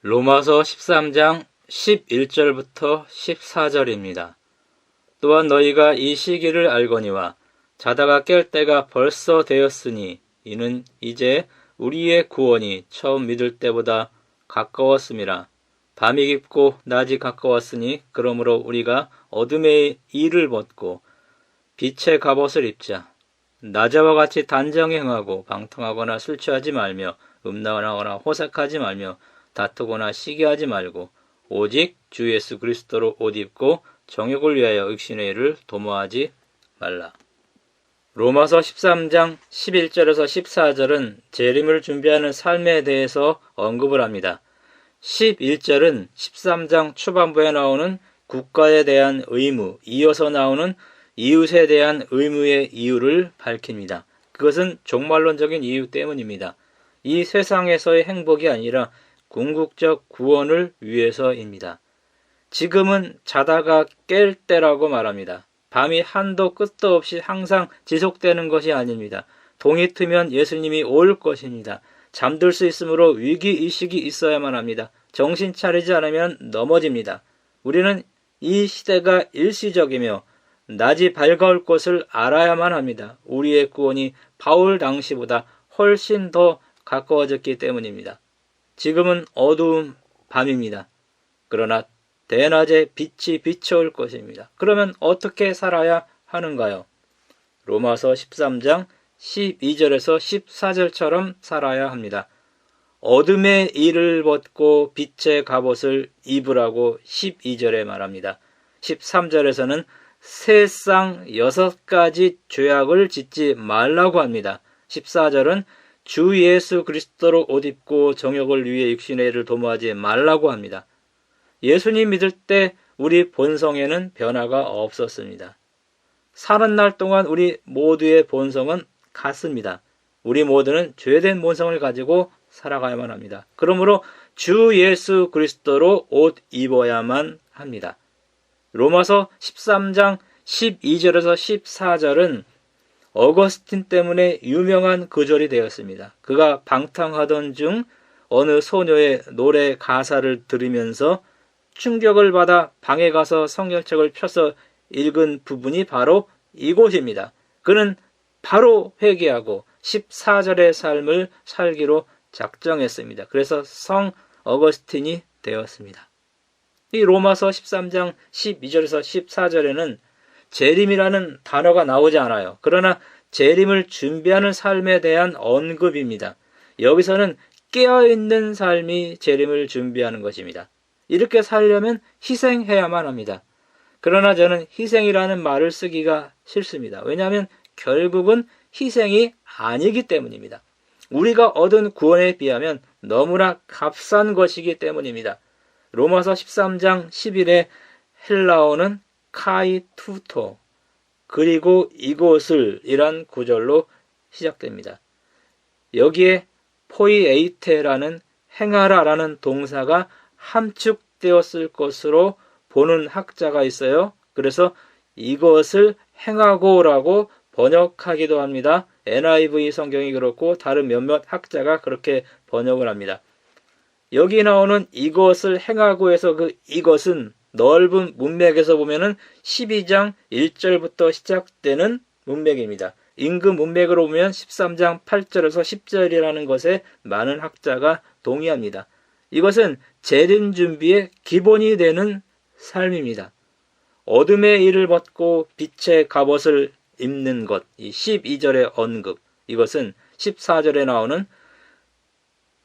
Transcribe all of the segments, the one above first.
로마서 13장 11절부터 14절입니다. 또한 너희가 이 시기를 알거니와 자다가 깰 때가 벌써 되었으니 이는 이제 우리의 구원이 처음 믿을 때보다 가까웠음이라. 밤이 깊고 낮이 가까웠으니 그러므로 우리가 어둠의 일을 벗고 빛의 갑옷을 입자. 낮에와 같이 단정히 행하고 방탕하거나 술 취하지 말며 음란하거나 호색하지 말며 다투거나 시기하지 말고 오직 주 예수 그리스도로 옷 입고 정욕을 위하여 육신의 일을 도모하지 말라. 로마서 13장 11절에서 14절은 재림을 준비하는 삶에 대해서 언급을 합니다. 11절은 13장 초반부에 나오는 국가에 대한 의무, 이어서 나오는 이웃에 대한 의무의 이유를 밝힙니다. 그것은 종말론적인 이유 때문입니다. 이 세상에서의 행복이 아니라 궁극적 구원을 위해서입니다. 지금은 자다가 깰 때라고 말합니다. 밤이 한도 끝도 없이 항상 지속되는 것이 아닙니다. 동이 트면 예수님이 올 것입니다. 잠들 수 있으므로 위기의식이 있어야만 합니다. 정신 차리지 않으면 넘어집니다. 우리는 이 시대가 일시적이며 낮이 밝아올 것을 알아야만 합니다. 우리의 구원이 바울 당시보다 훨씬 더 가까워졌기 때문입니다. 지금은 어두운 밤입니다. 그러나 대낮에 빛이 비춰올 것입니다. 그러면 어떻게 살아야 하는가요? 로마서 13장 12절에서 14절처럼 살아야 합니다. 어둠의 일을 벗고 빛의 갑옷을 입으라고 12절에 말합니다. 13절에서는 세상 6가지 죄악을 짓지 말라고 합니다. 14절은 주 예수 그리스도로 옷 입고 정욕을 위해 육신의 일을 도모하지 말라고 합니다. 예수님 믿을 때 우리 본성에는 변화가 없었습니다. 사는 날 동안 우리 모두의 본성은 같습니다. 우리 모두는 죄된 본성을 가지고 살아가야만 합니다. 그러므로 주 예수 그리스도로 옷 입어야만 합니다. 로마서 13장 12절에서 14절은 어거스틴 때문에 유명한 구절이 되었습니다. 그가 방탕하던 중 어느 소녀의 노래 가사를 들으면서 충격을 받아 방에 가서 성경책을 펴서 읽은 부분이 바로 이곳입니다. 그는 바로 회개하고 14절의 삶을 살기로 작정했습니다. 그래서 성 어거스틴이 되었습니다. 이 로마서 13장 12절에서 14절에는 재림이라는 단어가 나오지 않아요. 그러나 재림을 준비하는 삶에 대한 언급입니다. 여기서는 깨어있는 삶이 재림을 준비하는 것입니다. 이렇게 살려면 희생해야만 합니다. 그러나 저는 희생이라는 말을 쓰기가 싫습니다. 왜냐하면 결국은 희생이 아니기 때문입니다. 우리가 얻은 구원에 비하면 너무나 값싼 것이기 때문입니다. 로마서 13장 10일에 헬라어는 카이투토 그리고 이곳을 이란 구절로 시작됩니다. 여기에 포이에이테라는 행하라라는 동사가 함축되었을 것으로 보는 학자가 있어요. 그래서 이것을 행하고라고 번역하기도 합니다. NIV 성경이 그렇고 다른 몇몇 학자가 그렇게 번역을 합니다. 여기 나오는 이것을 행하고에서 그 이것은 넓은 문맥에서 보면은 12장 1절부터 시작되는 문맥입니다. 임금 문맥으로 보면 13장 8절에서 10절이라는 것에 많은 학자가 동의합니다. 이것은 재림 준비의 기본이 되는 삶입니다. 어둠의 일을 벗고 빛의 갑옷을 입는 것, 이 12절의 언급, 이것은 14절에 나오는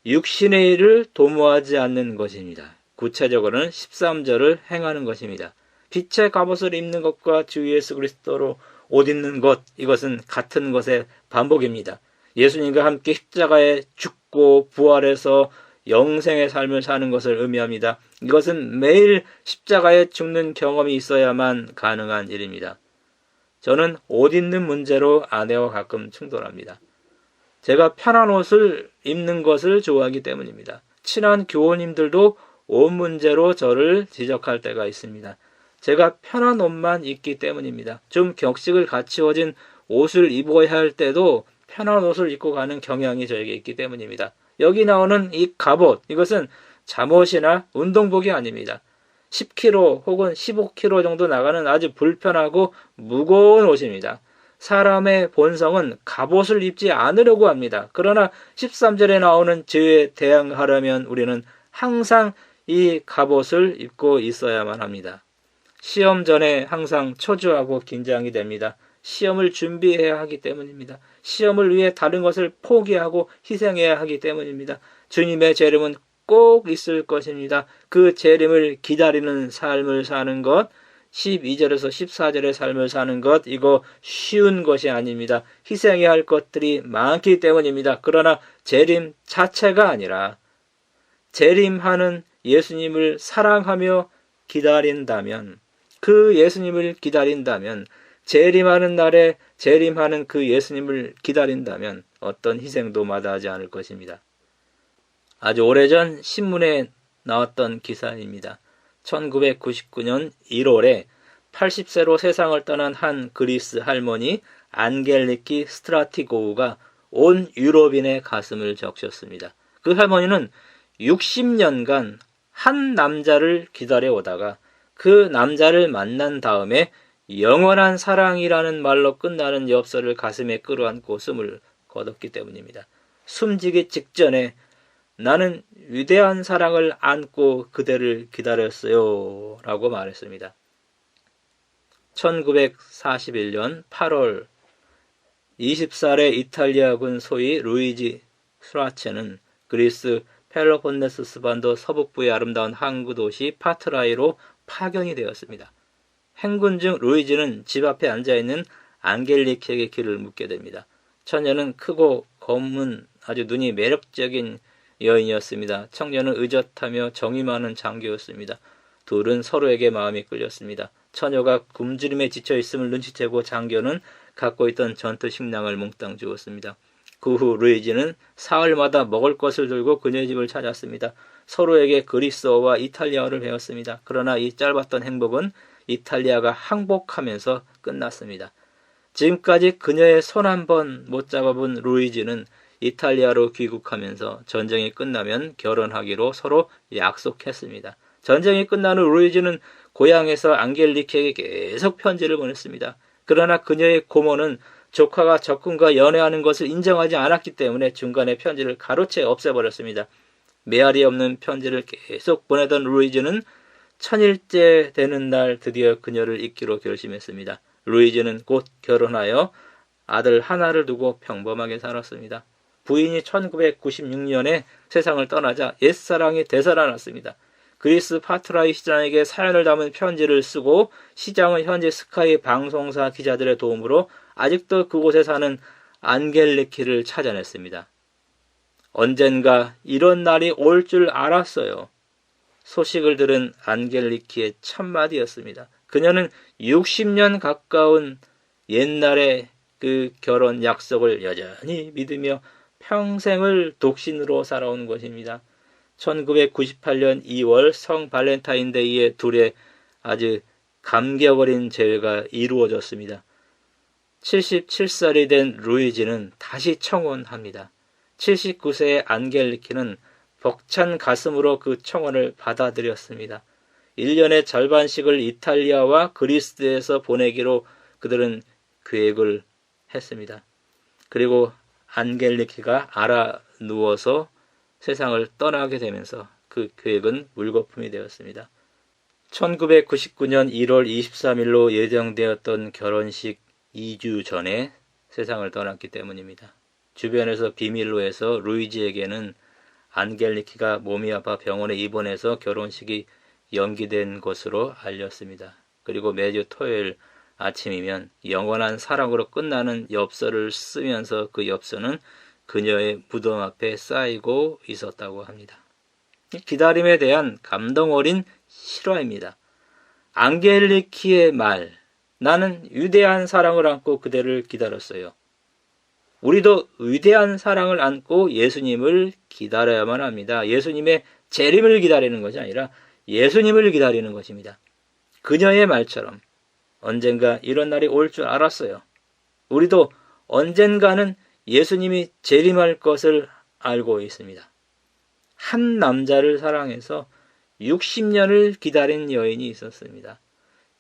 육신의 일을 도모하지 않는 것입니다. 구체적으로는 13절을 행하는 것입니다. 빛의 갑옷을 입는 것과 주 예수 그리스도로 옷 입는 것, 이것은 같은 것의 반복입니다. 예수님과 함께 십자가에 죽고 부활해서 영생의 삶을 사는 것을 의미합니다. 이것은 매일 십자가에 죽는 경험이 있어야만 가능한 일입니다. 저는 옷 입는 문제로 아내와 가끔 충돌합니다. 제가 편한 옷을 입는 것을 좋아하기 때문입니다. 친한 교우님들도 옷 문제로 저를 지적할 때가 있습니다. 제가 편한 옷만 입기 때문입니다. 좀 격식을 갖추어진 옷을 입어야 할 때도 편한 옷을 입고 가는 경향이 저에게 있기 때문입니다. 여기 나오는 이 갑옷, 이것은 잠옷이나 운동복이 아닙니다. 10kg 혹은 15kg 정도 나가는 아주 불편하고 무거운 옷입니다. 사람의 본성은 갑옷을 입지 않으려고 합니다. 그러나 13절에 나오는 죄에 대항하려면 우리는 항상 이 갑옷을 입고 있어야만 합니다. 시험 전에 항상 초조하고 긴장이 됩니다. 시험을 준비해야 하기 때문입니다. 시험을 위해 다른 것을 포기하고 희생해야 하기 때문입니다. 주님의 재림은 꼭 있을 것입니다. 그 재림을 기다리는 삶을 사는 것, 12절에서 14절의 삶을 사는 것, 이거 쉬운 것이 아닙니다. 희생해야 할 것들이 많기 때문입니다. 그러나 재림 자체가 아니라 재림하는 예수님을 사랑하며 기다린다면, 그 예수님을 기다린다면, 재림하는 날에 재림하는 그 예수님을 기다린다면 어떤 희생도 마다하지 않을 것입니다. 아주 오래전 신문에 나왔던 기사입니다. 1999년 1월에 80세로 세상을 떠난 한 그리스 할머니 안겔리키 스트라티고우가 온 유럽인의 가슴을 적셨습니다. 그 할머니는 60년간 한 남자를 기다려오다가 그 남자를 만난 다음에 영원한 사랑이라는 말로 끝나는 엽서를 가슴에 끌어안고 숨을 거뒀기 때문입니다. 숨지기 직전에 나는 위대한 사랑을 안고 그대를 기다렸어요 라고 말했습니다. 1941년 8월 20살의 이탈리아군 소위 루이지 수라체는 그리스 펠로폰네소스 반도 서북부의 아름다운 항구 도시 파트라이로 파견이 되었습니다. 행군 중 루이지는 집 앞에 앉아있는 안겔리키에게 길을 묻게 됩니다. 처녀는 크고 검은 아주 눈이 매력적인 여인이었습니다. 청년은 의젓하며 정이 많은 장교였습니다. 둘은 서로에게 마음이 끌렸습니다. 처녀가 굶주림에 지쳐있음을 눈치채고 장교는 갖고 있던 전투 식량을 몽땅 주었습니다. 그 후 루이지는 사흘마다 먹을 것을 들고 그녀의 집을 찾았습니다. 서로에게 그리스어와 이탈리아어를 배웠습니다. 그러나 이 짧았던 행복은 이탈리아가 항복하면서 끝났습니다. 지금까지 그녀의 손 한 번 못 잡아본 루이지는 이탈리아로 귀국하면서 전쟁이 끝나면 결혼하기로 서로 약속했습니다. 전쟁이 끝난 후 루이지는 고향에서 안겔리키에게 계속 편지를 보냈습니다. 그러나 그녀의 고모는 조카가 적군과 연애하는 것을 인정하지 않았기 때문에 중간에 편지를 가로채 없애버렸습니다. 메아리 없는 편지를 계속 보내던 루이지는 1000일째 되는 날 드디어 그녀를 잊기로 결심했습니다. 루이지는 곧 결혼하여 아들 하나를 두고 평범하게 살았습니다. 부인이 1996년에 세상을 떠나자 옛사랑이 되살아났습니다. 그리스 파트라이 시장에게 사연을 담은 편지를 쓰고 시장은 현재 스카이 방송사 기자들의 도움으로 아직도 그곳에 사는 안겔리키를 찾아냈습니다. 언젠가 이런 날이 올 줄 알았어요. 소식을 들은 안겔리키의 첫마디였습니다. 그녀는 60년 가까운 옛날의 그 결혼 약속을 여전히 믿으며 평생을 독신으로 살아온 것입니다. 1998년 2월 성 발렌타인데이에 둘의 아주 감격 어린 재회가 이루어졌습니다. 77살이 된 루이지는 다시 청혼합니다. 79세의 안겔리키는 벅찬 가슴으로 그 청혼을 받아들였습니다. 1년의 절반씩을 이탈리아와 그리스에서 보내기로 그들은 계획을 했습니다. 그리고 안겔리키가 알아 누워서 세상을 떠나게 되면서 그 계획은 물거품이 되었습니다. 1999년 1월 23일로 예정되었던 결혼식 2주 전에 세상을 떠났기 때문입니다. 주변에서 비밀로 해서 루이지에게는 안겔리키가 몸이 아파 병원에 입원해서 결혼식이 연기된 것으로 알렸습니다. 그리고 매주 토요일 아침이면 영원한 사랑으로 끝나는 엽서를 쓰면서 그 엽서는 그녀의 무덤 앞에 쌓이고 있었다고 합니다. 기다림에 대한 감동 어린 실화입니다. 안겔리키의 말, 나는 위대한 사랑을 안고 그대를 기다렸어요. 우리도 위대한 사랑을 안고 예수님을 기다려야만 합니다. 예수님의 재림을 기다리는 것이 아니라 예수님을 기다리는 것입니다. 그녀의 말처럼 언젠가 이런 날이 올 줄 알았어요. 우리도 언젠가는 예수님이 재림할 것을 알고 있습니다. 한 남자를 사랑해서 60년을 기다린 여인이 있었습니다.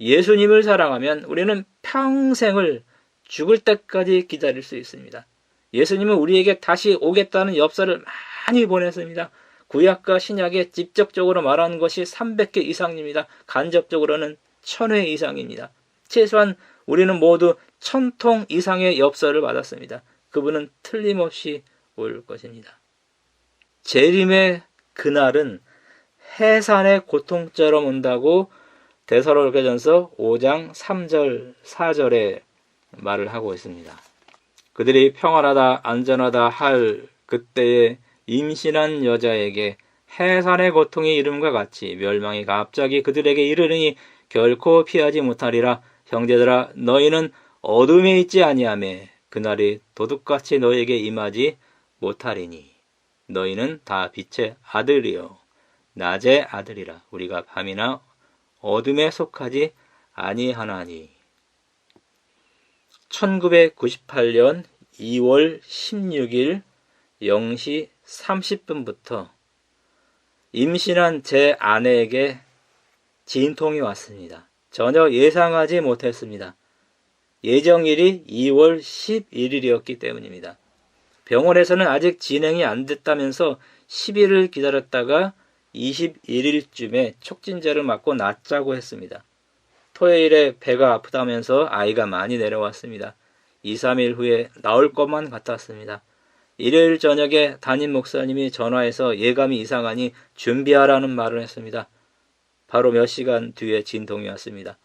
예수님을 사랑하면 우리는 평생을 죽을 때까지 기다릴 수 있습니다. 예수님은 우리에게 다시 오겠다는 엽서를 많이 보냈습니다. 구약과 신약에 직접적으로 말하는 것이 300개 이상입니다. 간접적으로는 1000회 이상입니다. 최소한 우리는 모두 1000통 이상의 엽서를 받았습니다. 그분은 틀림없이 올 것입니다. 재림의 그날은 해산의 고통처럼 온다고 데살로니가전서 5장 3절 4절에 말을 하고 있습니다. 그들이 평안하다 안전하다 할 그때에 임신한 여자에게 해산의 고통이 이름과 같이 멸망이 갑자기 그들에게 이르르니 결코 피하지 못하리라. 형제들아 너희는 어둠에 있지 아니하며 그날이 도둑같이 너희에게 임하지 못하리니 너희는 다 빛의 아들이요 낮의 아들이라. 우리가 밤이나 어둠에 속하지 아니하나니. 1998년 2월 16일 0시 30분부터 임신한 제 아내에게 진통이 왔습니다. 전혀 예상하지 못했습니다. 예정일이 2월 11일이었기 때문입니다. 병원에서는 아직 진행이 안 됐다면서 10일을 기다렸다가 21일쯤에 촉진제를 맞고 낫자고 했습니다. 토요일에 배가 아프다면서 아이가 많이 내려왔습니다. 2, 3일 후에 나올 것만 같았습니다. 일요일 저녁에 담임 목사님이 전화해서 예감이 이상하니 준비하라는 말을 했습니다. 바로 몇 시간 뒤에 진통이 왔습니다.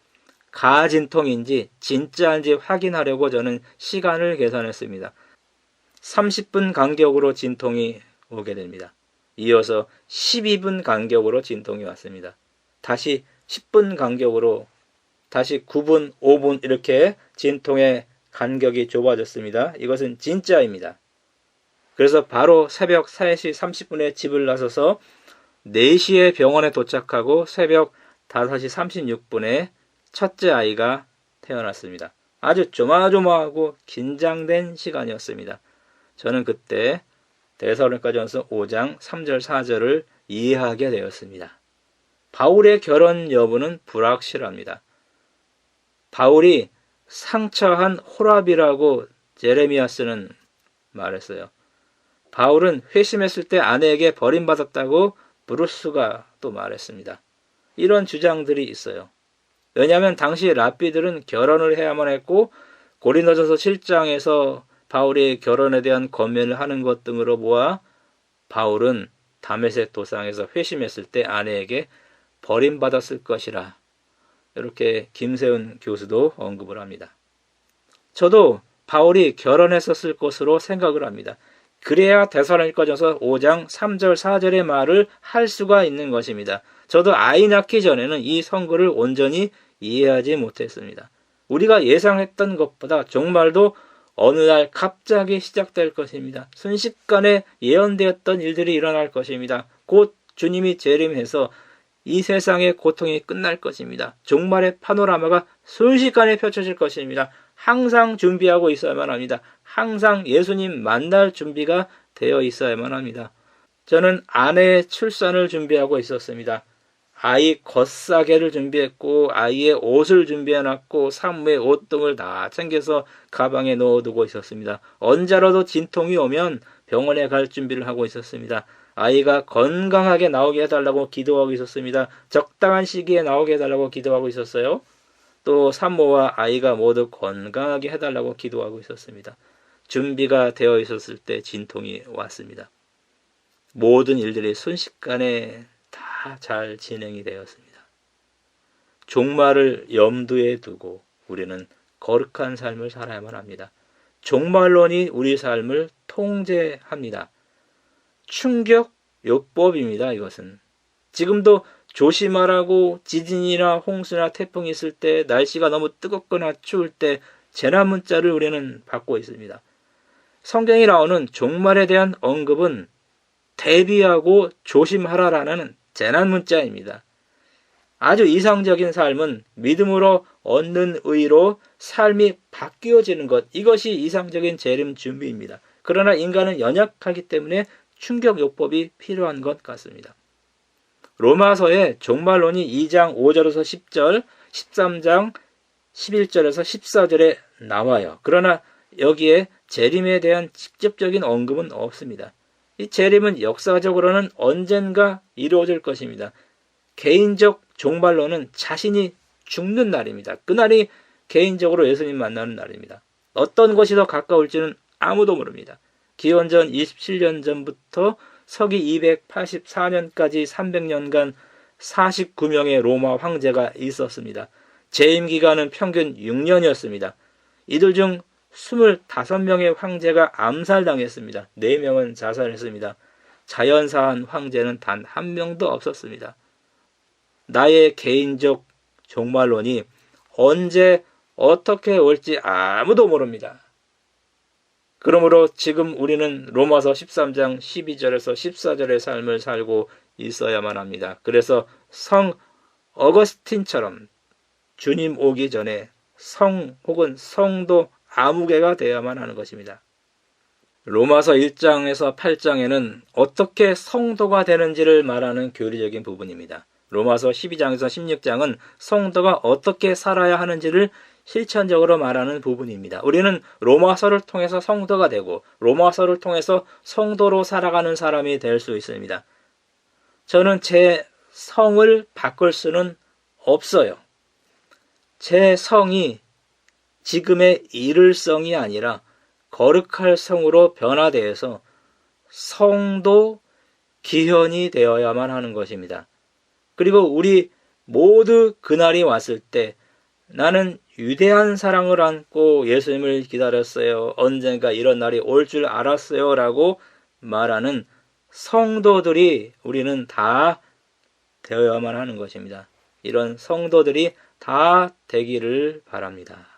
가진통인지 진짜인지 확인하려고 저는 시간을 계산했습니다. 30분 간격으로 진통이 오게 됩니다. 이어서 12분 간격으로 진통이 왔습니다. 다시 10분 간격으로 다시 9분, 5분 이렇게 진통의 간격이 좁아졌습니다. 이것은 진짜입니다. 그래서 바로 새벽 3시 30분에 집을 나서서 4시에 병원에 도착하고 새벽 5시 36분에 첫째 아이가 태어났습니다. 아주 조마조마하고 긴장된 시간이었습니다. 저는 그때 데살로니가전서 5장 3절 4절을 이해하게 되었습니다. 바울의 결혼 여부는 불확실합니다. 바울이 상처한 호랍이라고 제레미야스는 말했어요. 바울은 회심했을 때 아내에게 버림받았다고 브루스가 또 말했습니다. 이런 주장들이 있어요. 왜냐하면 당시 랍비들은 결혼을 해야만 했고 고린도전서 7장에서 바울이 결혼에 대한 권면을 하는 것 등으로 보아 바울은 다메섹 도상에서 회심했을 때 아내에게 버림받았을 것이라 이렇게 김세훈 교수도 언급을 합니다. 저도 바울이 결혼했었을 것으로 생각을 합니다. 그래야 데살로니가전서 5장 3절 4절의 말을 할 수가 있는 것입니다. 저도 아이 낳기 전에는 이 선거를 온전히 이해하지 못했습니다. 우리가 예상했던 것보다 정말도 어느 날 갑자기 시작될 것입니다. 순식간에 예언되었던 일들이 일어날 것입니다. 곧 주님이 재림해서 이 세상의 고통이 끝날 것입니다. 종말의 파노라마가 순식간에 펼쳐질 것입니다. 항상 준비하고 있어야만 합니다. 항상 예수님 만날 준비가 되어 있어야만 합니다. 저는 아내의 출산을 준비하고 있었습니다. 아이 겉싸개를 준비했고 아이의 옷을 준비해놨고 산모의 옷 등을 다 챙겨서 가방에 넣어두고 있었습니다. 언제라도 진통이 오면 병원에 갈 준비를 하고 있었습니다. 아이가 건강하게 나오게 해달라고 기도하고 있었습니다. 적당한 시기에 나오게 해달라고 기도하고 있었어요. 또 산모와 아이가 모두 건강하게 해달라고 기도하고 있었습니다. 준비가 되어 있었을 때 진통이 왔습니다. 모든 일들이 순식간에 다 잘 진행이 되었습니다. 종말을 염두에 두고 우리는 거룩한 삶을 살아야만 합니다. 종말론이 우리 삶을 통제합니다. 충격요법입니다. 이것은 지금도 조심하라고 지진이나 홍수나 태풍이 있을 때 날씨가 너무 뜨겁거나 추울 때 재난 문자를 우리는 받고 있습니다. 성경이 나오는 종말에 대한 언급은 대비하고 조심하라라는 재난 문자입니다. 아주 이상적인 삶은 믿음으로 얻는 의로 삶이 바뀌어지는 것, 이것이 이상적인 재림 준비입니다. 그러나 인간은 연약하기 때문에 충격요법이 필요한 것 같습니다. 로마서의 종말론이 2장 5절에서 10절, 13장 11절에서 14절에 나와요. 그러나 여기에 재림에 대한 직접적인 언급은 없습니다. 이 재림은 역사적으로는 언젠가 이루어질 것입니다. 개인적 종말론은 자신이 죽는 날입니다. 그날이 개인적으로 예수님 만나는 날입니다. 어떤 것이 더 가까울지는 아무도 모릅니다. 기원전 27년 전부터 서기 284년까지 300년간 49명의 로마 황제가 있었습니다. 재임 기간은 평균 6년이었습니다. 이들 중 25명의 황제가 암살당했습니다. 4명은 자살했습니다. 자연사한 황제는 단 한 명도 없었습니다. 나의 개인적 종말론이 언제 어떻게 올지 아무도 모릅니다. 그러므로 지금 우리는 로마서 13장 12절에서 14절의 삶을 살고 있어야만 합니다. 그래서 성 어거스틴처럼 주님 오기 전에 성 혹은 성도 아무개가 되어야만 하는 것입니다. 로마서 1장에서 8장에는 어떻게 성도가 되는지를 말하는 교리적인 부분입니다. 로마서 12장에서 16장은 성도가 어떻게 살아야 하는지를 실천적으로 말하는 부분입니다. 우리는 로마서를 통해서 성도가 되고 로마서를 통해서 성도로 살아가는 사람이 될 수 있습니다. 저는 제 성을 바꿀 수는 없어요. 제 성이 지금의 이를 성이 아니라 거룩할 성으로 변화되어서 성도 기현이 되어야만 하는 것입니다. 그리고 우리 모두 그날이 왔을 때 나는 위대한 사랑을 안고 예수님을 기다렸어요. 언젠가 이런 날이 올 줄 알았어요. 라고 말하는 성도들이 우리는 다 되어야만 하는 것입니다. 이런 성도들이 다 되기를 바랍니다.